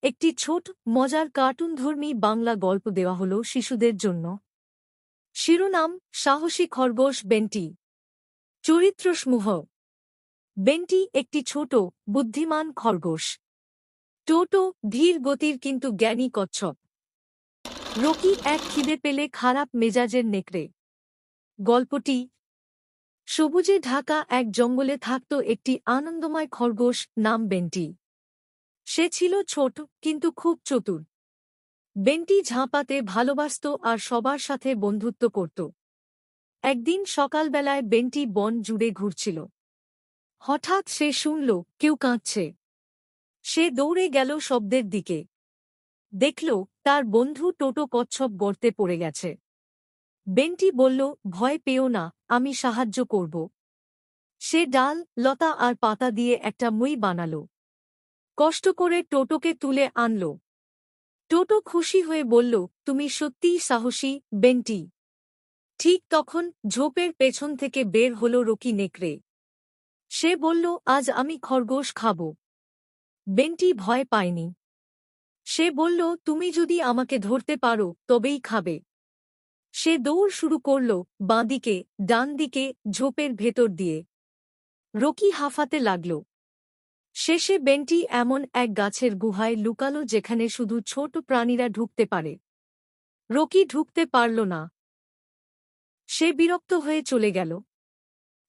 একটি ছোট মজার কার্টুনধর্মী বাংলা গল্প দেওয়া হল শিশুদের জন্য। শিরোনাম: সাহসী খরগোশ বেন্টি। চরিত্রসমূহ: বেন্টি একটি ছোট বুদ্ধিমান খরগোশ। টোটো ধীর গতির কিন্তু জ্ঞানী কচ্ছপ। রকি এক খিদে পেলে খারাপ মেজাজের নেকড়ে। গল্পটি: সবুজে ঢাকা এক জঙ্গলে থাকত একটি আনন্দময় খরগোশ নাম বেন্টি। সে ছিল ছোট কিন্তু খুব চতুর। বেন্টি ঝাঁপাতে ভালোবাসত আর সবার সাথে বন্ধুত্ব করত। একদিন সকালবেলায় বেন্টি বন জুড়ে ঘুরছিল। হঠাৎ সে শুনল কেউ কাঁদছে। সে দৌড়ে গেল শব্দের দিকে। দেখল তার বন্ধু টোটো কচ্ছপ গর্তে পড়ে গেছে। বেন্টি বলল, ভয় পেও না, আমি সাহায্য করব। সে ডাল, লতা আর পাতা দিয়ে একটা মই বানাল। কষ্ট করে টোটোকে তুলে আনল। টোটো খুশি হয়ে বলল, তুমি সত্যিই সাহসী, বেন্টি। ঠিক তখন ঝোপের পেছন থেকে বের হল রকি নেকড়ে। সে বলল, আজ আমি খরগোশ খাব। বেন্টি ভয় পায়নি। সে বলল, তুমি যদি আমাকে ধরতে পারো তবেই খাবে। সে দৌড় শুরু করল, বাঁদিকে, ডান দিকে, ঝোপের ভেতর দিয়ে। রকি হাঁফাতে লাগল। শেষে বেন্টি এমন এক গাছের গুহায় লুকালো যেখানে শুধু ছোট প্রাণীরা ঢুকতে পারে। রকি ঢুকতে পারল না। সে বিরক্ত হয়ে চলে গেল।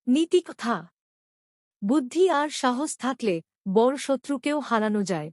নীতিকথা: বুদ্ধি আর সাহস থাকলে বড় শত্রুকেও হারানো যায়।